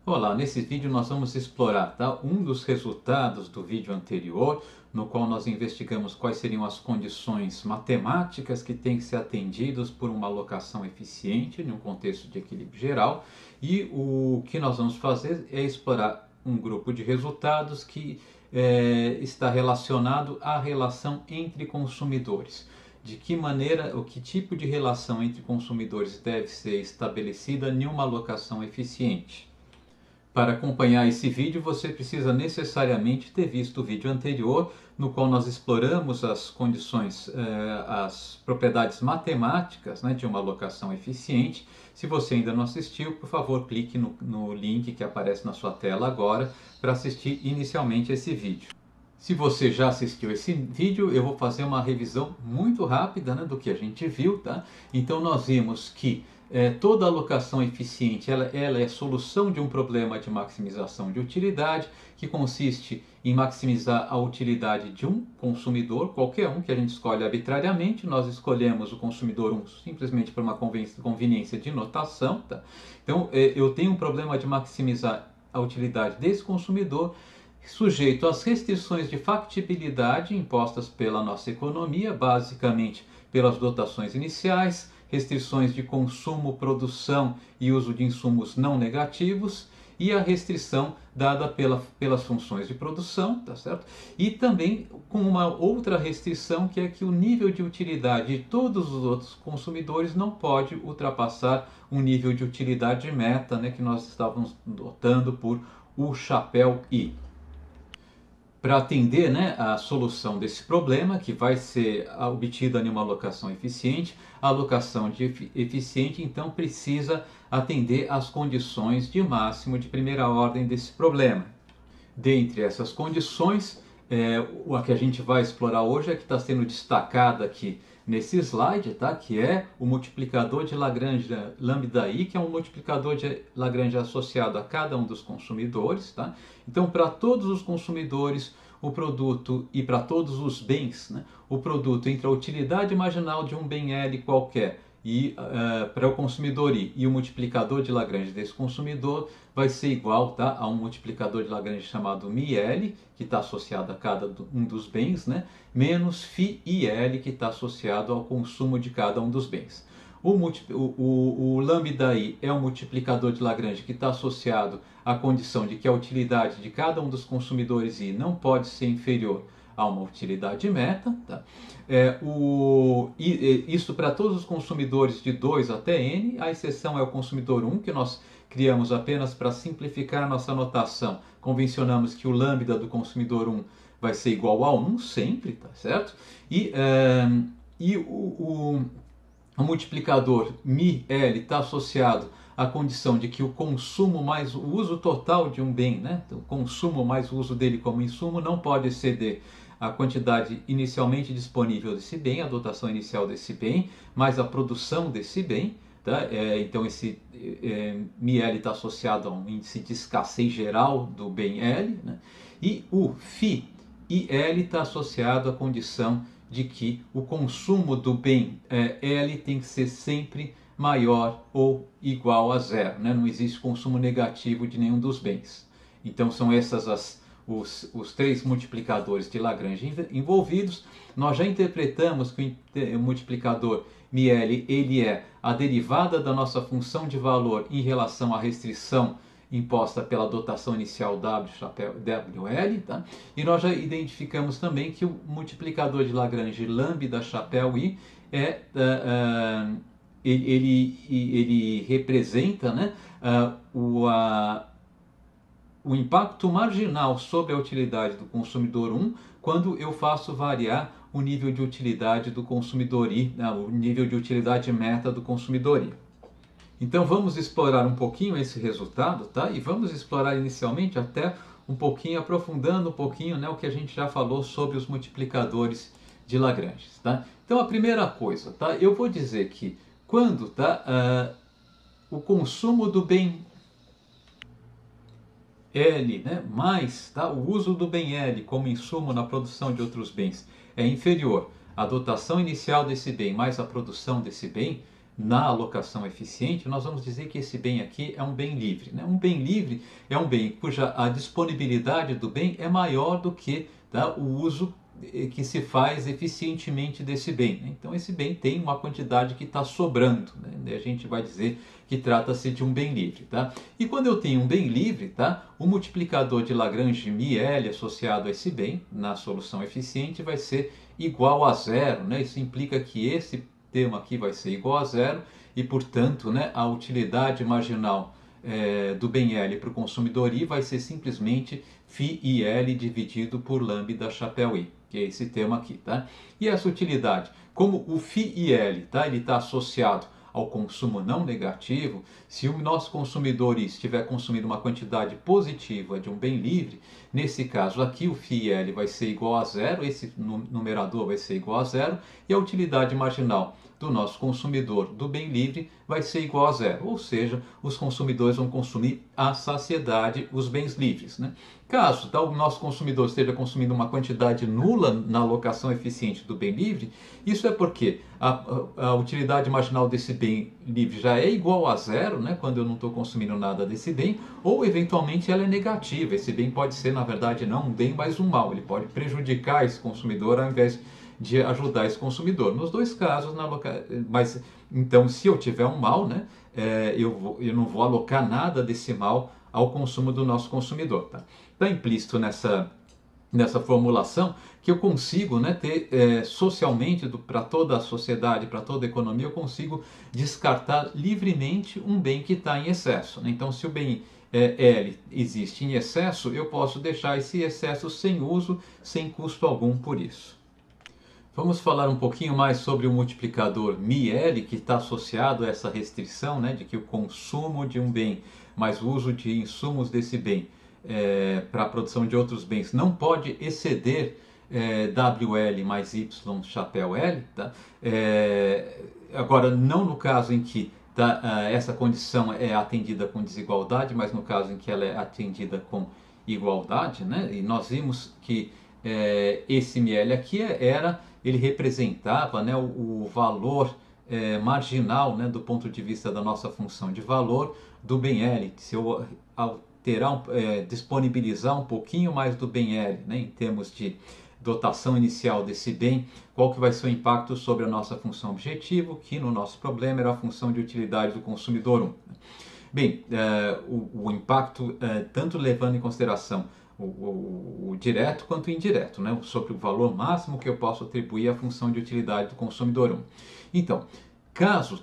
Olá, nesse vídeo nós vamos explorar um dos resultados do vídeo anterior, no qual nós investigamos quais seriam as condições matemáticas que têm que ser atendidas por uma alocação eficiente, em um contexto de equilíbrio geral, e o que nós vamos fazer é explorar um grupo de resultados que está relacionado à relação entre consumidores. De que maneira, ou que tipo de relação entre consumidores deve ser estabelecida em uma alocação eficiente. Para acompanhar esse vídeo, você precisa necessariamente ter visto o vídeo anterior, no qual nós exploramos as condições, as propriedades matemáticas, de uma alocação eficiente. Se você ainda não assistiu, por favor, clique no link que aparece na sua tela agora para assistir inicialmente esse vídeo. Se você já assistiu esse vídeo, eu vou fazer uma revisão muito rápida, do que a gente viu, tá? Então nós vimos que toda alocação eficiente ela é solução de um problema de maximização de utilidade, que consiste em maximizar a utilidade de um consumidor, qualquer um que a gente escolhe arbitrariamente. Nós escolhemos o consumidor 1 simplesmente por uma conveniência de notação, tá? Então eu tenho um problema de maximizar a utilidade desse consumidor, sujeito às restrições de factibilidade impostas pela nossa economia, basicamente pelas dotações iniciais, restrições de consumo, produção e uso de insumos não negativos, e a restrição dada pelas funções de produção, tá certo? E também com uma outra restrição, que é que o nível de utilidade de todos os outros consumidores não pode ultrapassar um nível de utilidade meta, que nós estávamos dotando por o chapéu I. Para atender a solução desse problema, que vai ser obtida em uma alocação eficiente, a alocação eficiente então precisa atender às condições de máximo de primeira ordem desse problema. Dentre essas condições, a que a gente vai explorar hoje é que está sendo destacada aqui nesse slide, tá? Que é o multiplicador de Lagrange lambda I, que é um multiplicador de Lagrange associado a cada um dos consumidores, tá? Então, para todos os consumidores, o produto, e para todos os bens, o produto entre a utilidade marginal de um bem L qualquer e para o consumidor I e o multiplicador de Lagrange desse consumidor vai ser igual, a um multiplicador de Lagrange chamado μL, que está associado a cada um dos bens, menos φIL, que está associado ao consumo de cada um dos bens. O lambda I é um multiplicador de Lagrange que está associado à condição de que a utilidade de cada um dos consumidores I não pode ser inferior a uma utilidade meta. Tá? Isso para todos os consumidores de 2 até N, a exceção é o consumidor 1, que nós criamos apenas para simplificar a nossa notação. Convencionamos que o lambda do consumidor 1 vai ser igual a 1 sempre, tá certo? O multiplicador μL está associado à condição de que o consumo mais o uso total de um bem, o consumo mais o uso dele como insumo, não pode exceder a quantidade inicialmente disponível desse bem, a dotação inicial desse bem, mais a produção desse bem. Tá? Então esse μL está associado a um índice de escassez geral do bem L, e o φIL está associado à condição de que o consumo do bem L tem que ser sempre maior ou igual a zero. Não existe consumo negativo de nenhum dos bens. Então são essas os três multiplicadores de Lagrange envolvidos. Nós já interpretamos que o multiplicador μL ele é a derivada da nossa função de valor em relação à restrição imposta pela dotação inicial WL, tá? E nós já identificamos também que o multiplicador de Lagrange lambda chapéu I ele representa o impacto marginal sobre a utilidade do consumidor 1 quando eu faço variar o nível de utilidade do consumidor I, o nível de utilidade meta do consumidor I. Então vamos explorar um pouquinho esse resultado, tá? E vamos explorar inicialmente até um pouquinho, aprofundando um pouquinho, o que a gente já falou sobre os multiplicadores de Lagrange, tá? Então a primeira coisa, tá? Eu vou dizer que quando o consumo do bem L, mais o uso do bem L como insumo na produção de outros bens é inferior à dotação inicial desse bem mais a produção desse bem, na alocação eficiente, nós vamos dizer que esse bem aqui é um bem livre, né? Um bem livre é um bem cuja a disponibilidade do bem é maior do que, tá, o uso que se faz eficientemente desse bem, né? Então esse bem tem uma quantidade que está sobrando, né? A gente vai dizer que trata-se de um bem livre, tá? E quando eu tenho um bem livre, tá, o multiplicador de Lagrange μL associado a esse bem na solução eficiente vai ser igual a zero, né? Isso implica que esse termo aqui vai ser igual a zero e, portanto, né, a utilidade marginal do bem L para o consumidor I vai ser simplesmente φIL dividido por lambda chapéu I, que é esse termo aqui, tá? E essa utilidade, como o φIL, tá, ele está associado ao consumo não negativo, se o nosso consumidor I estiver consumindo uma quantidade positiva de um bem livre, nesse caso aqui o φIL vai ser igual a zero, esse numerador vai ser igual a zero, e a utilidade marginal do nosso consumidor do bem livre vai ser igual a zero, ou seja, os consumidores vão consumir à saciedade os bens livres, né? Caso o nosso consumidor esteja consumindo uma quantidade nula na alocação eficiente do bem livre, isso é porque a utilidade marginal desse bem livre já é igual a zero, né, quando eu não estou consumindo nada desse bem, ou eventualmente ela é negativa. Esse bem pode ser, na verdade, não um bem, mas um mal. Ele pode prejudicar esse consumidor ao invés de ajudar esse consumidor. Nos dois casos, mas então se eu tiver um mal, né, eu não vou alocar nada desse mal ao consumo do nosso consumidor. Tá? Está implícito nessa formulação que eu consigo, né, ter socialmente, para toda a sociedade, para toda a economia, eu consigo descartar livremente um bem que está em excesso, né? Então, se o bem L existe em excesso, eu posso deixar esse excesso sem uso, sem custo algum por isso. Vamos falar um pouquinho mais sobre o multiplicador μL, que está associado a essa restrição, né, de que o consumo de um bem mais o uso de insumos desse bem para a produção de outros bens não pode exceder WL mais Y chapéu L. Tá? Agora, não no caso em que essa condição é atendida com desigualdade, mas no caso em que ela é atendida com igualdade, né? E nós vimos que esse μL aqui ele representava, né, o valor marginal, né, do ponto de vista da nossa função de valor do bem L. Se eu alterar, disponibilizar um pouquinho mais do bem L, né, em termos de dotação inicial desse bem, qual que vai ser o impacto sobre a nossa função objetivo, que no nosso problema era a função de utilidade do consumidor 1. Bem, o impacto, tanto levando em consideração o direto quanto o indireto, né, sobre o valor máximo que eu posso atribuir à função de utilidade do consumidor 1. Então, caso,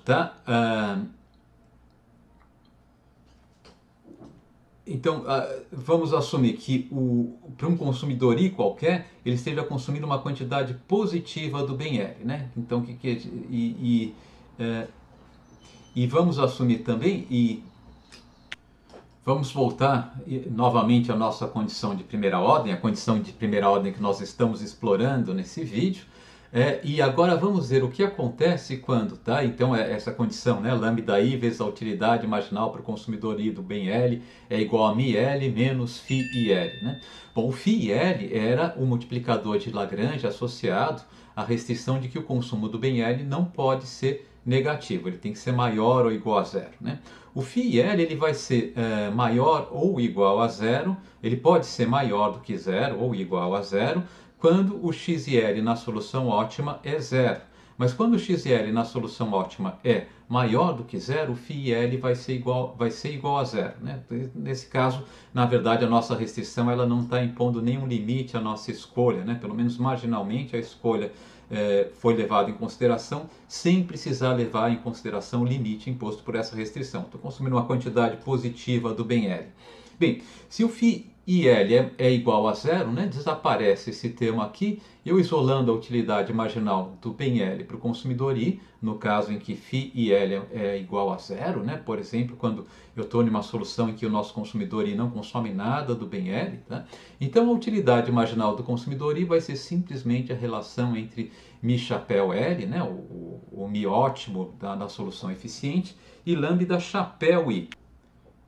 então, vamos assumir que para um consumidor I qualquer, ele esteja consumindo uma quantidade positiva do bem L, né? Então, e vamos assumir também, vamos voltar novamente à nossa condição de primeira ordem, a condição de primeira ordem que nós estamos explorando nesse vídeo. E agora vamos ver o que acontece quando, tá? Então essa condição, né, lambda I vezes a utilidade marginal para o consumidor I do bem L é igual a μL menos φIL, né? Bom, o φIL era o multiplicador de Lagrange associado à restrição de que o consumo do bem L não pode ser negativo, ele tem que ser maior ou igual a zero, né? O φIL ele vai ser maior ou igual a zero, ele pode ser maior do que zero ou igual a zero, quando o XL na solução ótima é zero. Mas quando o XL na solução ótima é maior do que zero, o φIL vai ser igual a zero, né? Nesse caso, na verdade, a nossa restrição ela não está impondo nenhum limite à nossa escolha, né? Pelo menos marginalmente a escolha foi levada em consideração, sem precisar levar em consideração o limite imposto por essa restrição. Estou consumindo uma quantidade positiva do bem L. Bem, se o φIL é igual a zero, né, desaparece esse termo aqui, eu isolando a utilidade marginal do bem L para o consumidor I, no caso em que φIL é igual a zero, né, por exemplo, quando eu estou numa solução em que o nosso consumidor I não consome nada do bem L, tá? Então a utilidade marginal do consumidor I vai ser simplesmente a relação entre μ chapéu L, né, o μ ótimo da solução eficiente, e lambda chapéu I.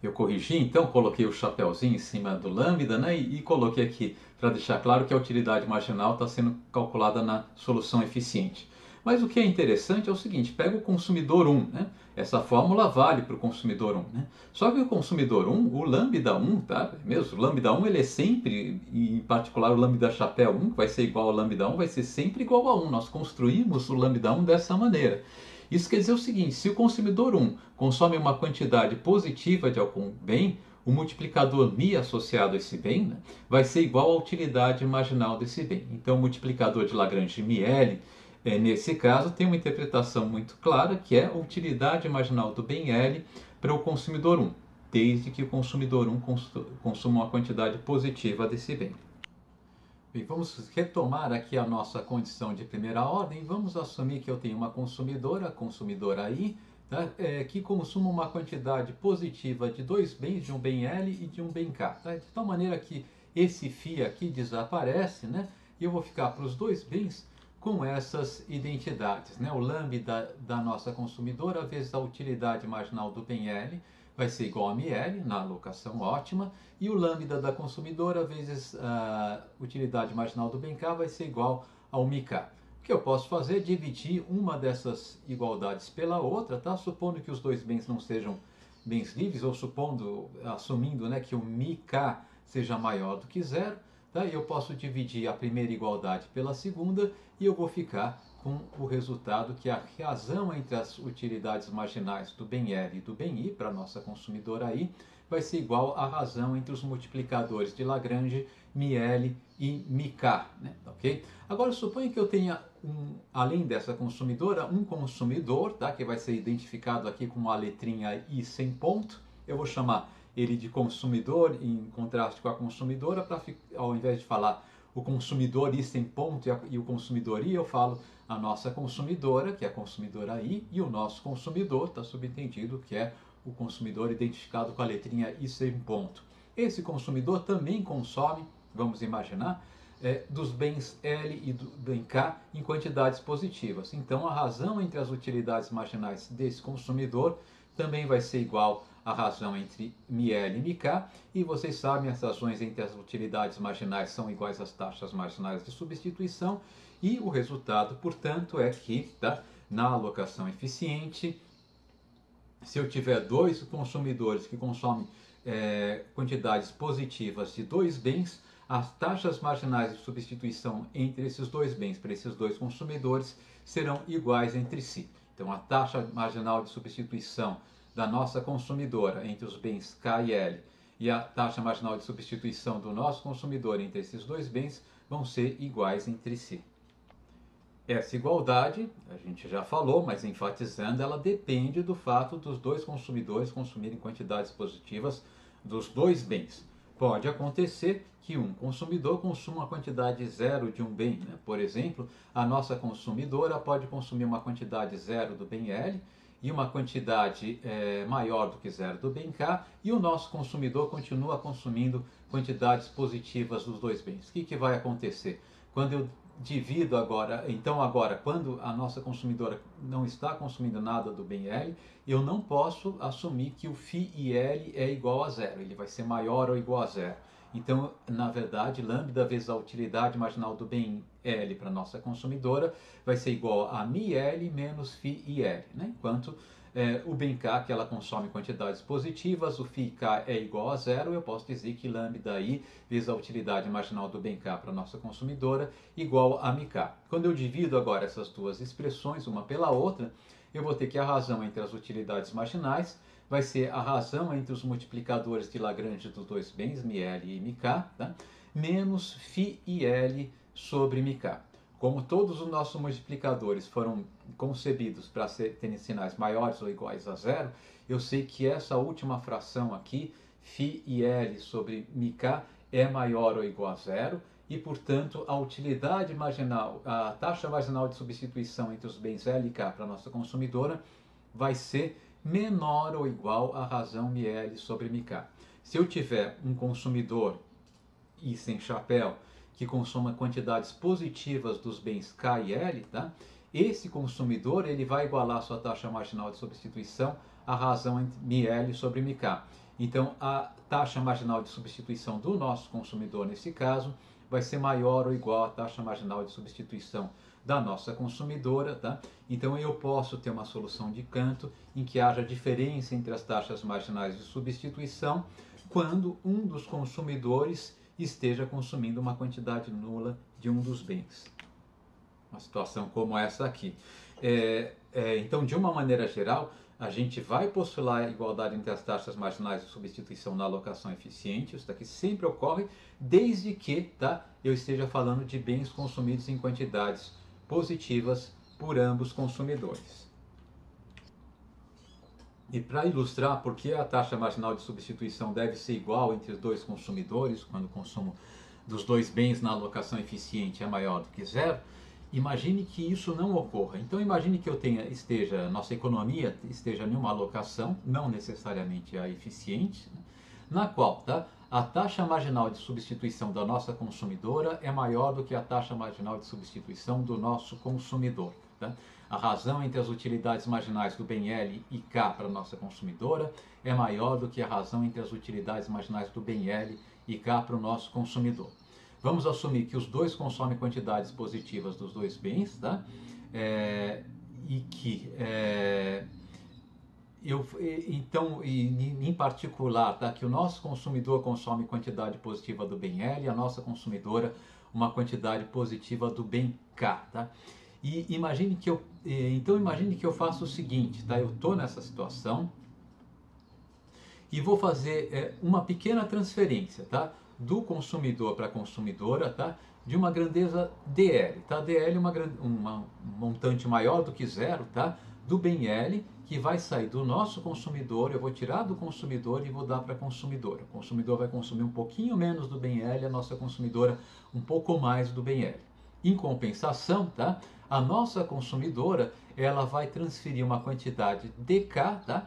Eu corrigi, então, coloquei o chapéuzinho em cima do lambda, né, e coloquei aqui para deixar claro que a utilidade marginal está sendo calculada na solução eficiente. Mas o que é interessante é o seguinte, pega o consumidor 1, né? Essa fórmula vale para o consumidor 1, né? Só que o consumidor 1, o lambda 1, tá? Mesmo, o lambda 1 ele é sempre, em particular o lambda chapéu 1, que vai ser igual ao lambda 1, vai ser sempre igual a 1. Nós construímos o lambda 1 dessa maneira. Isso quer dizer o seguinte, se o consumidor 1 consome uma quantidade positiva de algum bem, o multiplicador μ associado a esse bem, né, vai ser igual à utilidade marginal desse bem. Então o multiplicador de Lagrange μL, nesse caso, tem uma interpretação muito clara, que é a utilidade marginal do bem L para o consumidor 1, desde que o consumidor 1 consuma uma quantidade positiva desse bem. Bem, vamos retomar aqui a nossa condição de primeira ordem. Vamos assumir que eu tenho uma consumidora, a consumidora I, tá? Que consuma uma quantidade positiva de dois bens, de um bem L e de um bem K. Tá? De tal maneira que esse φ aqui desaparece, né? E eu vou ficar para os dois bens com essas identidades, né? O lambda da nossa consumidora vezes a utilidade marginal do bem L vai ser igual a μL, na alocação ótima, e o lambda da consumidora vezes a utilidade marginal do bem K vai ser igual ao μK. O que eu posso fazer é dividir uma dessas igualdades pela outra, tá? Supondo que os dois bens não sejam bens livres, ou assumindo, né, que o μK seja maior do que zero, tá? Eu posso dividir a primeira igualdade pela segunda e eu vou ficar com o resultado que a razão entre as utilidades marginais do bem L e do bem I, para a nossa consumidora I, vai ser igual à razão entre os multiplicadores de Lagrange μL e μK. Né? Okay? Agora, suponha que eu tenha, além dessa consumidora, um consumidor, tá? Que vai ser identificado aqui com a letrinha I sem ponto. Eu vou chamar ele de consumidor em contraste com a consumidora, para ao invés de falar o consumidor I sem ponto e o consumidor I, eu falo a nossa consumidora, que é a consumidora I, e o nosso consumidor, está subentendido, que é o consumidor identificado com a letrinha I sem ponto. Esse consumidor também consome, vamos imaginar, dos bens L e do bem K em quantidades positivas. Então a razão entre as utilidades marginais desse consumidor também vai ser igual à razão entre μL e μK, e vocês sabem, as razões entre as utilidades marginais são iguais às taxas marginais de substituição, e o resultado, portanto, é que, tá, na alocação eficiente, se eu tiver dois consumidores que consomem quantidades positivas de dois bens, as taxas marginais de substituição entre esses dois bens para esses dois consumidores serão iguais entre si. Então, a taxa marginal de substituição da nossa consumidora entre os bens K e L e a taxa marginal de substituição do nosso consumidor entre esses dois bens vão ser iguais entre si. Essa igualdade, a gente já falou, mas enfatizando, ela depende do fato dos dois consumidores consumirem quantidades positivas dos dois bens. Pode acontecer que um consumidor consuma uma quantidade zero de um bem, né? Por exemplo, a nossa consumidora pode consumir uma quantidade zero do bem L e uma quantidade maior do que zero do bem K, e o nosso consumidor continua consumindo quantidades positivas dos dois bens. O que vai acontecer? Quando eu divido agora, quando a nossa consumidora não está consumindo nada do bem L, eu não posso assumir que o φ e L é igual a zero, ele vai ser maior ou igual a zero. Então, na verdade, lambda vezes a utilidade marginal do bem L para a nossa consumidora vai ser igual a μL menos φ e L, né? Enquanto o bem K, que ela consome quantidades positivas, o φ K é igual a zero, eu posso dizer que lambda I vezes a utilidade marginal do bem K para a nossa consumidora igual a μK. Quando eu divido agora essas duas expressões, uma pela outra, eu vou ter que a razão entre as utilidades marginais vai ser a razão entre os multiplicadores de Lagrange dos dois bens, μL e μK, tá? Menos φ e L sobre μK. Como todos os nossos multiplicadores foram concebidos para terem sinais maiores ou iguais a zero, eu sei que essa última fração aqui, φ e L sobre μK, é maior ou igual a zero, e, portanto, a utilidade marginal, a taxa marginal de substituição entre os bens L e K para a nossa consumidora vai ser menor ou igual à razão μL sobre μK. Se eu tiver um consumidor I sem chapéu que consoma quantidades positivas dos bens K e L, tá? Esse consumidor ele vai igualar a sua taxa marginal de substituição à razão entre μL sobre μK. Então, a taxa marginal de substituição do nosso consumidor, nesse caso, vai ser maior ou igual à taxa marginal de substituição da nossa consumidora, tá? Então eu posso ter uma solução de canto em que haja diferença entre as taxas marginais de substituição quando um dos consumidores esteja consumindo uma quantidade nula de um dos bens. Uma situação como essa aqui. Então, de uma maneira geral, a gente vai postular a igualdade entre as taxas marginais de substituição na alocação eficiente. Isso daqui sempre ocorre, desde que eu esteja falando de bens consumidos em quantidades positivas por ambos consumidores. E para ilustrar por que a taxa marginal de substituição deve ser igual entre os dois consumidores, quando o consumo dos dois bens na alocação eficiente é maior do que zero, imagine que isso não ocorra. Então imagine que nossa economia esteja em uma alocação, não necessariamente a eficiente, na qual a taxa marginal de substituição da nossa consumidora é maior do que a taxa marginal de substituição do nosso consumidor. A razão entre as utilidades marginais do bem L e K para a nossa consumidora é maior do que a razão entre as utilidades marginais do bem L e K para o nosso consumidor. Vamos assumir que os dois consomem quantidades positivas dos dois bens, e que em particular, que o nosso consumidor consome quantidade positiva do bem L e a nossa consumidora uma quantidade positiva do bem K, E imagine que eu faço o seguinte, Eu estou nessa situação e vou fazer uma pequena transferência, do consumidor para a consumidora, de uma grandeza DL, DL é um montante maior do que zero, do bem L, que vai sair do nosso consumidor, eu vou tirar do consumidor e vou dar para a consumidora. O consumidor vai consumir um pouquinho menos do bem L, a nossa consumidora um pouco mais do bem L. Em compensação, a nossa consumidora ela vai transferir uma quantidade DK,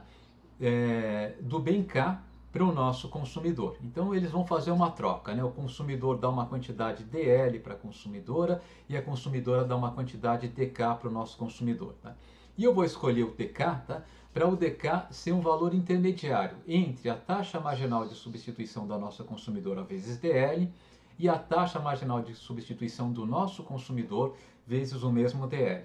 do bem K para o nosso consumidor. Então eles vão fazer uma troca, O consumidor dá uma quantidade DL para a consumidora e a consumidora dá uma quantidade DK para o nosso consumidor. E eu vou escolher o DK, para o DK ser um valor intermediário entre a taxa marginal de substituição da nossa consumidora vezes DL e a taxa marginal de substituição do nosso consumidor vezes o mesmo DL.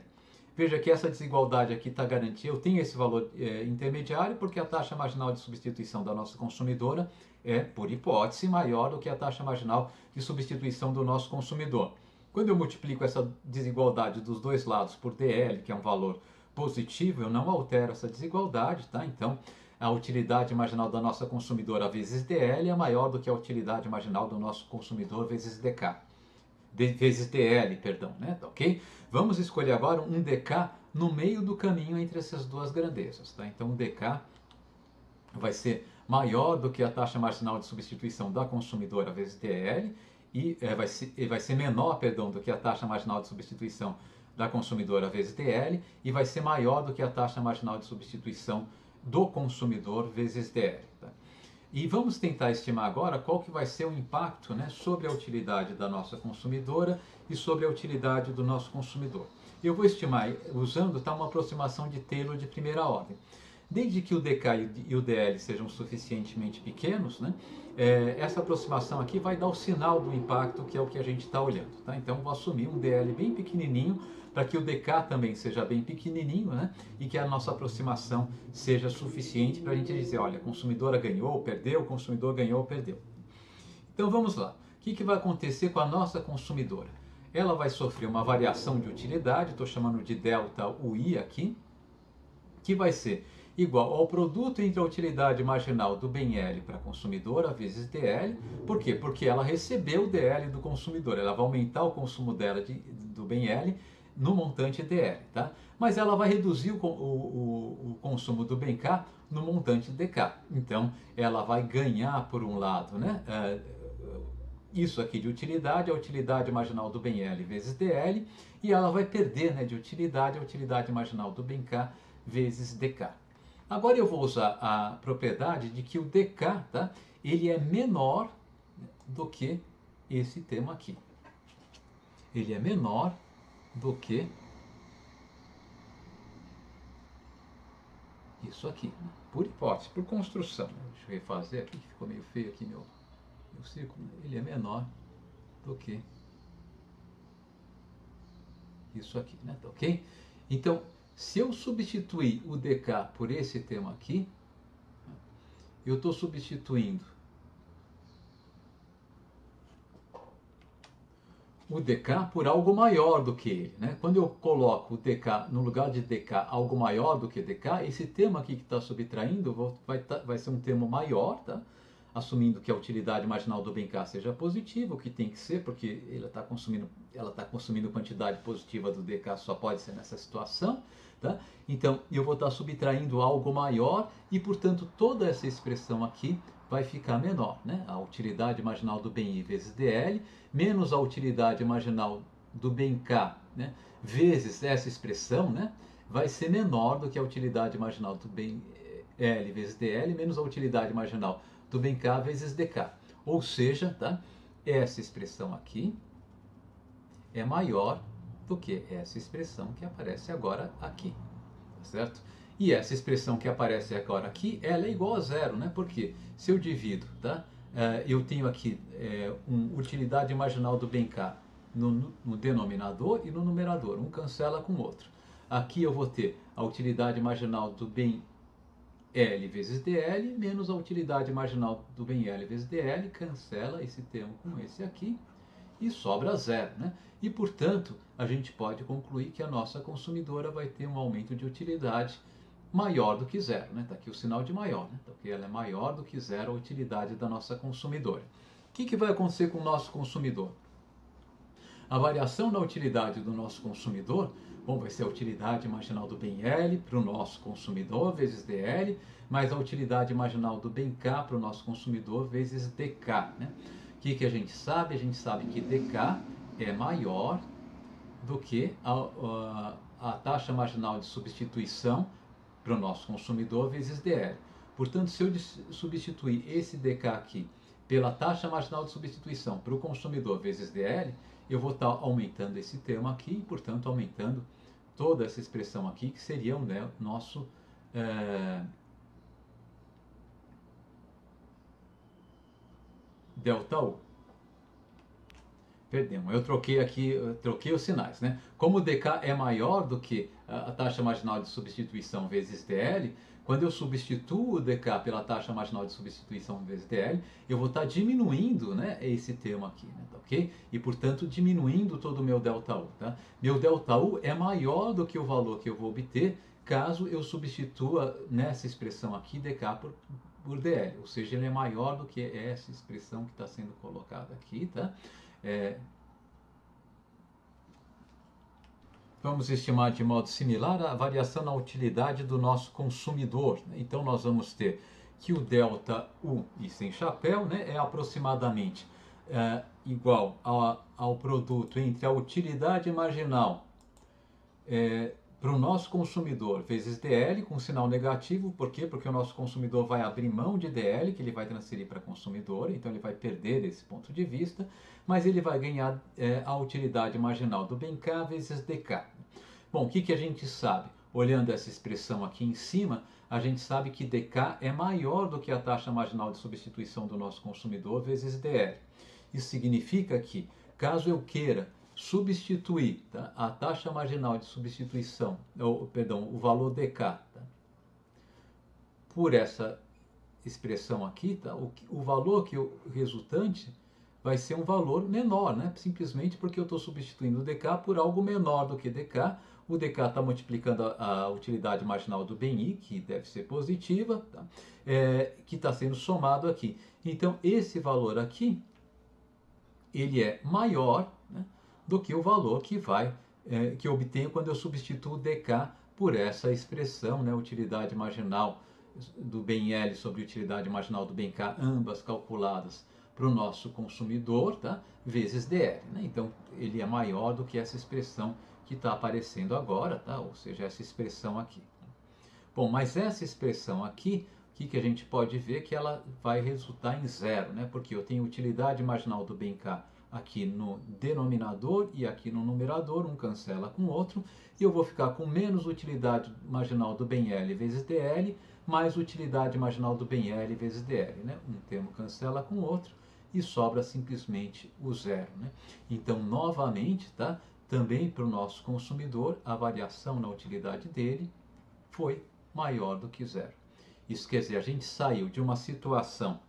Veja que essa desigualdade aqui está garantida, eu tenho esse valor intermediário porque a taxa marginal de substituição da nossa consumidora é, por hipótese, maior do que a taxa marginal de substituição do nosso consumidor. Quando eu multiplico essa desigualdade dos dois lados por DL, que é um valor positivo, eu não altero essa desigualdade, Então, a utilidade marginal da nossa consumidora vezes DL é maior do que a utilidade marginal do nosso consumidor vezes DK. Vezes DL, perdão, ok? Vamos escolher agora um DK no meio do caminho entre essas duas grandezas, Então o DK vai ser maior do que a taxa marginal de substituição da consumidora vezes DL e vai ser menor, perdão, do que a taxa marginal de substituição da consumidora vezes DL e vai ser maior do que a taxa marginal de substituição do consumidor vezes DL. E vamos tentar estimar agora qual que vai ser o impacto sobre a utilidade da nossa consumidora e sobre a utilidade do nosso consumidor. Eu vou estimar usando uma aproximação de Taylor de primeira ordem. Desde que o DK e o DL sejam suficientemente pequenos, essa aproximação aqui vai dar o sinal do impacto, que é o que a gente está olhando. Então, vou assumir um DL bem pequenininho, para que o DK também seja bem pequenininho, e que a nossa aproximação seja suficiente para a gente dizer, olha, a consumidora ganhou ou perdeu, o consumidor ganhou ou perdeu. Então, vamos lá. O que vai acontecer com a nossa consumidora? Ela vai sofrer uma variação de utilidade, estou chamando de delta UI aqui, que vai ser igual ao produto entre a utilidade marginal do bem L para a consumidora vezes DL. Por quê? Porque ela recebeu o DL do consumidor, ela vai aumentar o consumo dela do bem L no montante DL, Mas ela vai reduzir o consumo do bem K no montante DK. Então, ela vai ganhar, por um lado, isso aqui de utilidade, a utilidade marginal do bem L vezes DL, e ela vai perder de utilidade a utilidade marginal do bem K vezes DK. Agora eu vou usar a propriedade de que o DK, ele é menor do que esse termo aqui. Ele é menor do que isso aqui, por hipótese, por construção. Deixa eu refazer aqui, que ficou meio feio aqui meu círculo. Ele é menor do que isso aqui, né? Tá ok? Então, se eu substituir o dk por esse termo aqui, eu estou substituindo o dk por algo maior do que ele, né? Quando eu coloco o dk no lugar de dk algo maior do que dk, esse termo aqui que está subtraindo vai ser um termo maior, tá? Assumindo que a utilidade marginal do bem K seja positiva, o que tem que ser, porque ela está consumindo quantidade positiva do dk, só pode ser nessa situação. Tá? Então, eu vou estar subtraindo algo maior e, portanto, toda essa expressão aqui vai ficar menor. Né? A utilidade marginal do bem I vezes dl, menos a utilidade marginal do bem K, né? Vezes essa expressão, né? Vai ser menor do que a utilidade marginal do bem L vezes dl, menos a utilidade marginal do bem K vezes dk. Ou seja, tá? Essa expressão aqui é maior do que essa expressão que aparece agora aqui, tá certo? E essa expressão que aparece agora aqui, ela é igual a zero, né? Porque se eu divido, tá? Eu tenho aqui uma utilidade marginal do bem K no denominador e no numerador, um cancela com o outro. Aqui eu vou ter a utilidade marginal do bem L vezes dl, menos a utilidade marginal do bem L vezes dl, cancela esse termo com esse aqui, e sobra zero, né? E, portanto, a gente pode concluir que a nossa consumidora vai ter um aumento de utilidade maior do que zero, né? Está aqui o sinal de maior, né? Então, ela é maior do que zero a utilidade da nossa consumidora. O que vai acontecer com o nosso consumidor? A variação na utilidade do nosso consumidor, bom, vai ser a utilidade marginal do bem L para o nosso consumidor vezes dl, mais a utilidade marginal do bem K para o nosso consumidor vezes dk, né? O que a gente sabe? A gente sabe que dk é maior do que a taxa marginal de substituição para o nosso consumidor vezes dl. Portanto, se eu substituir esse dk aqui pela taxa marginal de substituição para o consumidor vezes dl, eu vou estar aumentando esse termo aqui e, portanto, aumentando toda essa expressão aqui, que seria o nosso delta U. Perdemos. Eu troquei os sinais, né? Como o dk é maior do que a taxa marginal de substituição vezes dl, quando eu substituo o dk pela taxa marginal de substituição vezes dl, eu vou estar diminuindo, né, esse termo aqui, né, tá, ok? E, portanto, diminuindo todo o meu ΔU, tá? Meu ΔU é maior do que o valor que eu vou obter caso eu substitua nessa expressão aqui dk por dl, ou seja, ele é maior do que essa expressão que está sendo colocada aqui, tá? Vamos estimar de modo similar a variação na utilidade do nosso consumidor. Então, nós vamos ter que o delta U, e sem chapéu, né, é aproximadamente igual ao produto entre a utilidade marginal para o nosso consumidor vezes dl com sinal negativo. Por quê? Porque o nosso consumidor vai abrir mão de dl, que ele vai transferir para consumidor, então ele vai perder desse ponto de vista, mas ele vai ganhar a utilidade marginal do bem K vezes dk. Bom, o que a gente sabe? Olhando essa expressão aqui em cima, a gente sabe que dk é maior do que a taxa marginal de substituição do nosso consumidor vezes dl. Isso significa que, caso eu queira substituir, tá, a taxa marginal de substituição, o valor dk, tá, por essa expressão aqui, tá, o valor resultante vai ser um valor menor, né, simplesmente porque eu estou substituindo o dk por algo menor do que dk. O dk está multiplicando a utilidade marginal do bem I, que deve ser positiva, tá, que está sendo somado aqui. Então, esse valor aqui, ele é maior, né, do que o valor que eu obtenho quando eu substituo dk por essa expressão, né, utilidade marginal do bem L sobre utilidade marginal do bem K, ambas calculadas para o nosso consumidor, tá, vezes dl. Né? Então, ele é maior do que essa expressão que está aparecendo agora, tá? Ou seja, essa expressão aqui. Bom, mas essa expressão aqui, o que a gente pode ver que ela vai resultar em zero, né? Porque eu tenho utilidade marginal do bem K aqui no denominador e aqui no numerador, um cancela com o outro, e eu vou ficar com menos utilidade marginal do bem L vezes dl, mais utilidade marginal do bem L vezes dl, né? Um termo cancela com o outro e sobra simplesmente o zero, né? Então, novamente, tá? também para o nosso consumidor, a variação na utilidade dele foi maior do que zero. Isso quer dizer, a gente saiu de uma situação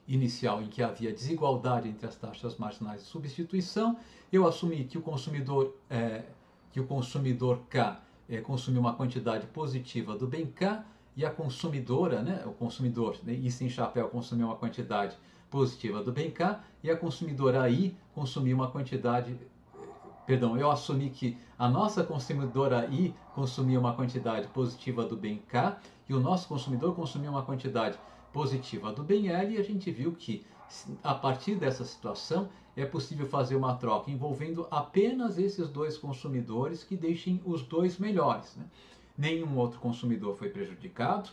inicial em que havia desigualdade entre as taxas marginais de substituição. Eu assumi que o consumidor K consumiu uma quantidade positiva do bem K, e a consumidora, o consumidor, e sem chapéu, consumiu uma quantidade positiva do bem K, e a consumidora I consumiu uma quantidade... Perdão, eu assumi que a nossa consumidora I consumia uma quantidade positiva do bem K e o nosso consumidor consumia uma quantidade positiva do bem L, e a gente viu que a partir dessa situação é possível fazer uma troca envolvendo apenas esses dois consumidores que deixem os dois melhores. Nenhum outro consumidor foi prejudicado,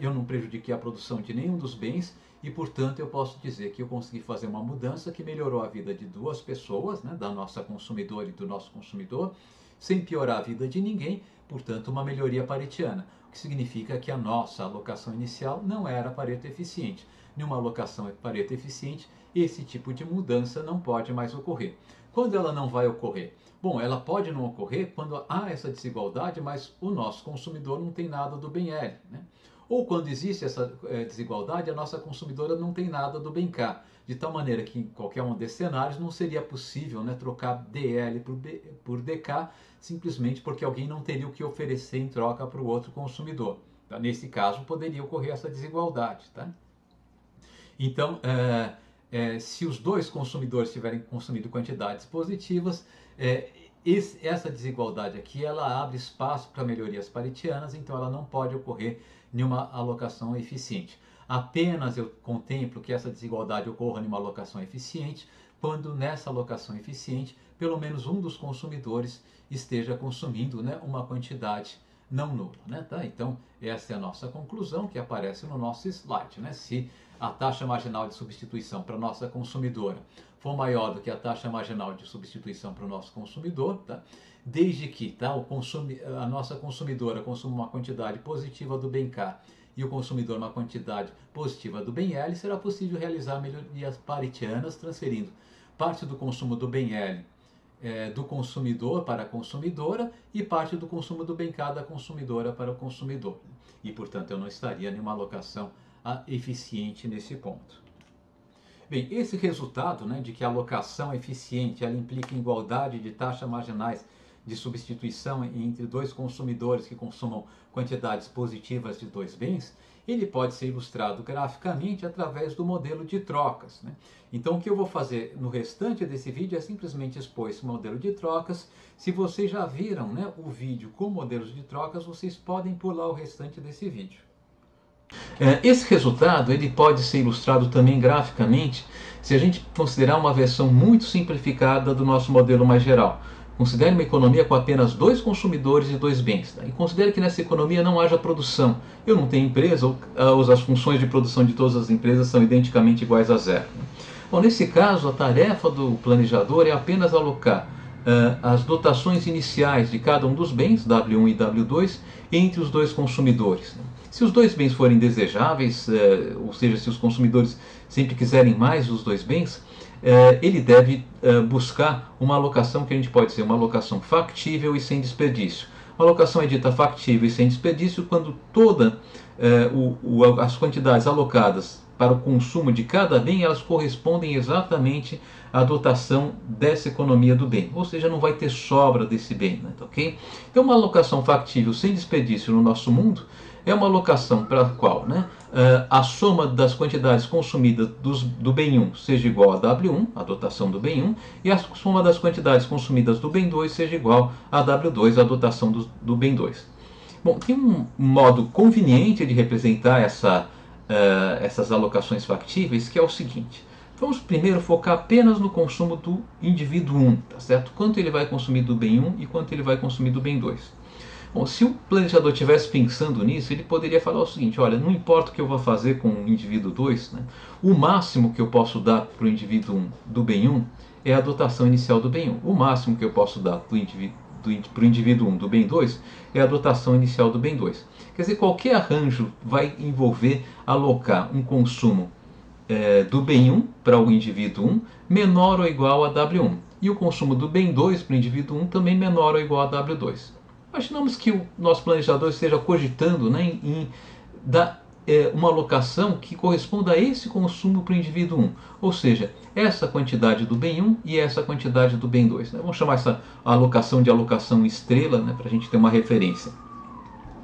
eu não prejudiquei a produção de nenhum dos bens, e portanto eu posso dizer que eu consegui fazer uma mudança que melhorou a vida de duas pessoas, da nossa consumidora e do nosso consumidor, sem piorar a vida de ninguém, portanto uma melhoria paretiana, o que significa que a nossa alocação inicial não era Pareto eficiente. Numa alocação Pareto eficiente, esse tipo de mudança não pode mais ocorrer. Quando ela não vai ocorrer? Bom, ela pode não ocorrer quando há essa desigualdade, mas o nosso consumidor não tem nada do bem L, Ou quando existe essa desigualdade, a nossa consumidora não tem nada do bem K, de tal maneira que em qualquer um desses cenários não seria possível trocar DL por DK, simplesmente porque alguém não teria o que oferecer em troca para o outro consumidor. Tá? Nesse caso, poderia ocorrer essa desigualdade. Tá? Então, se os dois consumidores tiverem consumido quantidades positivas, essa desigualdade aqui ela abre espaço para melhorias paretianas, então ela não pode ocorrer em uma alocação eficiente. Apenas eu contemplo que essa desigualdade ocorra em uma alocação eficiente quando nessa alocação eficiente pelo menos um dos consumidores esteja consumindo uma quantidade não nula. Tá? Então essa é a nossa conclusão que aparece no nosso slide. Se a taxa marginal de substituição para a nossa consumidora for maior do que a taxa marginal de substituição para o nosso consumidor, tá? Desde que a nossa consumidora consuma uma quantidade positiva do bem K e o consumidor uma quantidade positiva do bem L, será possível realizar melhorias paretianas transferindo parte do consumo do bem L do consumidor para a consumidora e parte do consumo do bem K da consumidora para o consumidor. E, portanto, eu não estaria em uma alocação eficiente nesse ponto. Bem, esse resultado de que a alocação eficiente ela implica igualdade de taxas marginais de substituição entre dois consumidores que consumam quantidades positivas de dois bens, ele pode ser ilustrado graficamente através do modelo de trocas. Então o que eu vou fazer no restante desse vídeo é simplesmente expor esse modelo de trocas. Se vocês já viram o vídeo com modelos de trocas, vocês podem pular o restante desse vídeo. Esse resultado ele pode ser ilustrado também graficamente se a gente considerar uma versão muito simplificada do nosso modelo mais geral. Considere uma economia com apenas dois consumidores e dois bens. E considere que nessa economia não haja produção. Eu não tenho empresa, ou as funções de produção de todas as empresas são identicamente iguais a zero. Bom, nesse caso, a tarefa do planejador é apenas alocar as dotações iniciais de cada um dos bens, W1 e W2, entre os dois consumidores. Se os dois bens forem desejáveis, ou seja, se os consumidores sempre quiserem mais dos dois bens, ele deve buscar uma alocação que a gente pode dizer uma alocação factível e sem desperdício. Uma alocação é dita factível e sem desperdício quando todas as quantidades alocadas para o consumo de cada bem, elas correspondem exatamente à dotação dessa economia do bem, ou seja, não vai ter sobra desse bem, ok? Então uma alocação factível sem desperdício no nosso mundo é uma alocação para a qual a soma das quantidades consumidas do bem 1 seja igual a W1, a dotação do bem 1, e a soma das quantidades consumidas do bem 2 seja igual a W2, a dotação do bem 2. Bom, tem um modo conveniente de representar essas alocações factíveis, que é o seguinte. Vamos primeiro focar apenas no consumo do indivíduo 1, tá certo? Quanto ele vai consumir do bem 1 e quanto ele vai consumir do bem 2. Bom, se o planejador estivesse pensando nisso, ele poderia falar o seguinte: olha, não importa o que eu vou fazer com o indivíduo 2, o máximo que eu posso dar para o indivíduo 1 do bem 1 é a dotação inicial do bem 1. O máximo que eu posso dar para o indivíduo 1 do bem 2 é a dotação inicial do bem 2. Quer dizer, qualquer arranjo vai envolver alocar um consumo do bem 1 para o indivíduo 1 menor ou igual a W1. e o consumo do bem 2 para o indivíduo 1 também menor ou igual a W2. Imaginamos que o nosso planejador esteja cogitando, né, em dar uma alocação que corresponda a esse consumo para o indivíduo 1, ou seja, essa quantidade do bem 1 e essa quantidade do bem 2. Né? Vamos chamar essa alocação de alocação estrela, né, para a gente ter uma referência.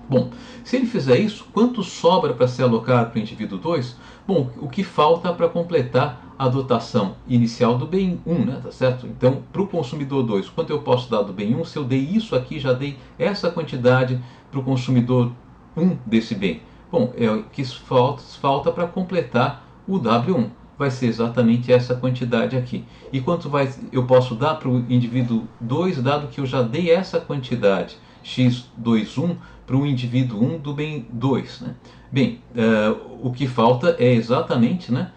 Bom, se ele fizer isso, quanto sobra para ser alocado para o indivíduo 2? Bom, o que falta para completar a dotação inicial do bem 1, né? Tá certo? Então, para o consumidor 2, quanto eu posso dar do bem 1? Se eu dei isso aqui, já dei essa quantidade para o consumidor 1 desse bem. Bom, é o que falta para completar o W1. Vai ser exatamente essa quantidade aqui. E quanto eu posso dar para o indivíduo 2, dado que eu já dei essa quantidade, x21, para o indivíduo 1 do bem 2. Né? Bem, o que falta é exatamente, né,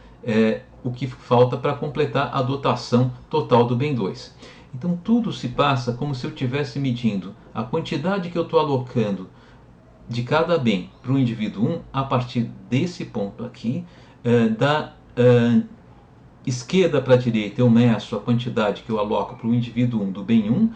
o que falta para completar a dotação total do bem 2. Então tudo se passa como se eu estivesse medindo a quantidade que eu estou alocando de cada bem para o indivíduo 1 a partir desse ponto aqui, da esquerda para a direita eu meço a quantidade que eu aloco para o indivíduo 1 do bem 1,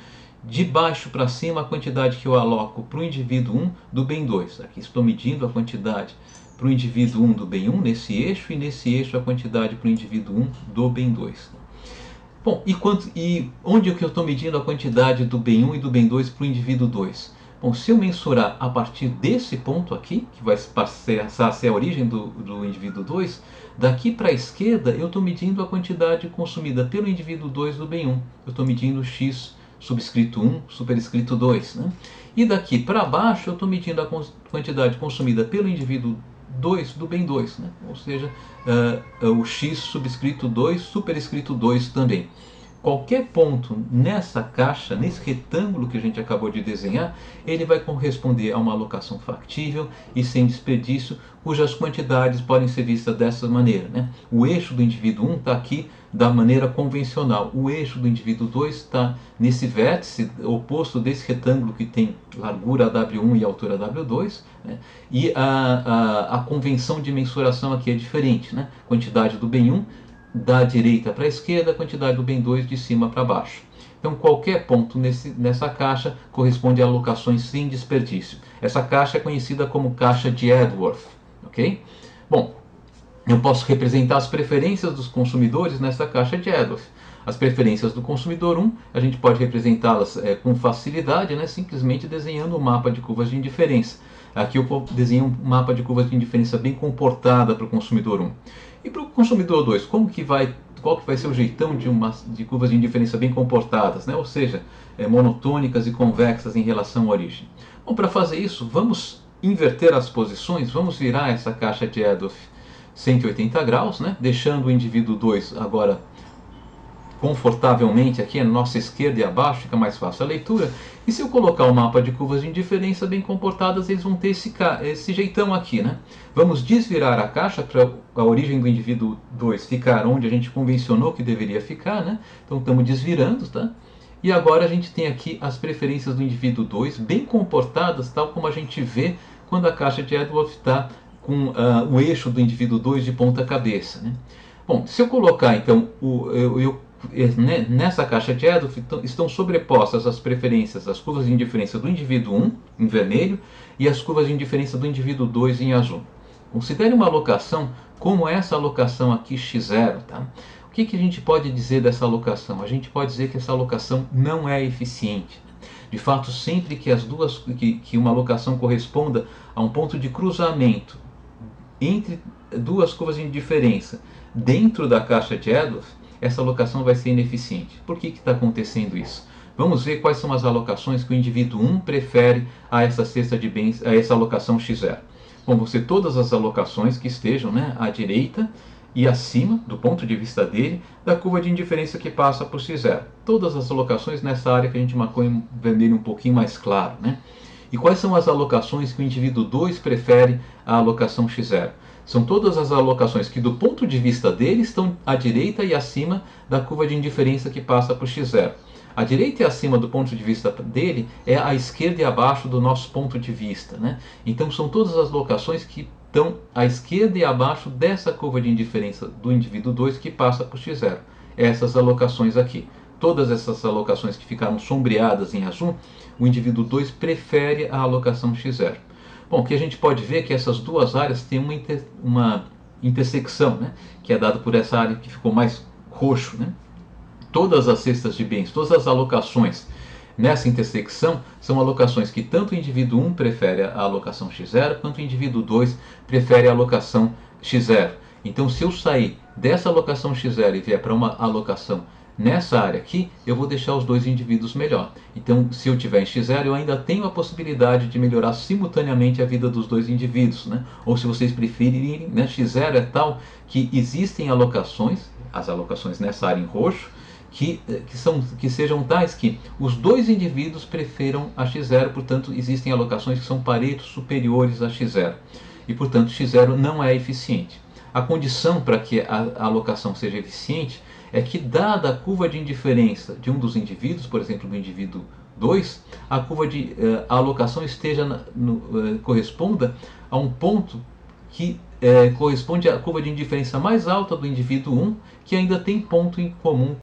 de baixo para cima a quantidade que eu aloco para o indivíduo 1 do bem 2. Aqui estou medindo a quantidade para o indivíduo 1 do bem 1 nesse eixo, e nesse eixo a quantidade para o indivíduo 1 do bem 2. Bom, e onde é que eu estou medindo a quantidade do bem 1 e do bem 2 para o indivíduo 2? Bom, se eu mensurar a partir desse ponto aqui, que vai passar a ser a origem do indivíduo 2, daqui para a esquerda eu estou medindo a quantidade consumida pelo indivíduo 2 do bem 1. Eu estou medindo x subscrito 1, superescrito 2. Né? E daqui para baixo eu estou medindo a quantidade consumida pelo indivíduo 2 do bem 2. Né? Ou seja, o x subscrito 2, superescrito 2 também. Qualquer ponto nessa caixa, nesse retângulo que a gente acabou de desenhar, ele vai corresponder a uma alocação factível e sem desperdício, cujas quantidades podem ser vistas dessa maneira. Né? O eixo do indivíduo 1 está aqui da maneira convencional. O eixo do indivíduo 2 está nesse vértice oposto desse retângulo que tem largura W1 e altura W2. Né? E a convenção de mensuração aqui é diferente. Né? Quantidade do bem 1 da direita para a esquerda, a quantidade do bem 2 de cima para baixo. Então qualquer ponto nessa caixa corresponde a alocações sem desperdício. Essa caixa é conhecida como caixa de Edworth. Ok? Bom, eu posso representar as preferências dos consumidores nessa caixa de Edworth. As preferências do consumidor 1, a gente pode representá-las com facilidade, né, simplesmente desenhando um mapa de curvas de indiferença. Aqui eu desenho um mapa de curvas de indiferença bem comportada para o consumidor 1. E para o consumidor 2, qual que vai ser o jeitão de curvas de indiferença bem comportadas, né? Ou seja, monotônicas e convexas em relação à origem? Bom, para fazer isso, vamos inverter as posições, vamos virar essa caixa de Edworth 180 graus, né? Deixando o indivíduo 2 agora confortavelmente aqui à nossa esquerda e abaixo, fica mais fácil a leitura. E se eu colocar o mapa de curvas de indiferença bem comportadas, eles vão ter esse jeitão aqui, né? Vamos desvirar a caixa para a origem do indivíduo 2 ficar onde a gente convencionou que deveria ficar, né? Então estamos desvirando, tá? E agora a gente tem aqui as preferências do indivíduo 2 bem comportadas, tal como a gente vê quando a caixa de Edworth está com o eixo do indivíduo 2 de ponta cabeça, né? Bom, se eu colocar então nessa caixa de Edworth estão sobrepostas as preferências, as curvas de indiferença do indivíduo 1 em vermelho e as curvas de indiferença do indivíduo 2 em azul. Considere uma alocação como essa alocação aqui x0. Tá? O que a gente pode dizer dessa alocação? A gente pode dizer que essa alocação não é eficiente. De fato, sempre que uma alocação corresponda a um ponto de cruzamento entre duas curvas de indiferença dentro da caixa de Edworth, essa alocação vai ser ineficiente. Por que está acontecendo isso? Vamos ver quais são as alocações que o indivíduo 1 prefere a essa cesta de bens, a essa alocação x0. Bom, vão ser todas as alocações que estejam, né, à direita e acima, do ponto de vista dele, da curva de indiferença que passa por x0. Todas as alocações nessa área que a gente marcou em vermelho um pouquinho mais claro. Né? E quais são as alocações que o indivíduo 2 prefere à alocação x0? São todas as alocações que, do ponto de vista dele, estão à direita e acima da curva de indiferença que passa por x0. A direita e acima do ponto de vista dele é a esquerda e abaixo do nosso ponto de vista. Né? Então são todas as alocações que estão à esquerda e abaixo dessa curva de indiferença do indivíduo 2 que passa por x0. Essas alocações aqui. todas essas alocações que ficaram sombreadas em azul, o indivíduo 2 prefere a alocação X0. Bom, o que a gente pode ver é que essas duas áreas têm uma intersecção, né, que é dada por essa área que ficou mais roxo, né? Todas as cestas de bens, todas as alocações nessa intersecção são alocações que tanto o indivíduo 1 prefere a alocação X0, quanto o indivíduo 2 prefere a alocação X0. Então, se eu sair dessa alocação X0 e vier para uma alocação nessa área aqui, eu vou deixar os dois indivíduos melhor. Então, se eu tiver em X0, eu ainda tenho a possibilidade de melhorar simultaneamente a vida dos dois indivíduos, né? Ou, se vocês preferirem, né, X0 é tal que existem alocações, as alocações nessa área em roxo, que sejam tais que os dois indivíduos preferam a X0, portanto, existem alocações que são paretos superiores a X0. E, portanto, X0 não é eficiente. A condição para que a alocação seja eficiente é que, dada a curva de indiferença de um dos indivíduos, por exemplo, do indivíduo 2, a alocação corresponda a um ponto que corresponde à curva de indiferença mais alta do indivíduo 1, que ainda tem ponto em comum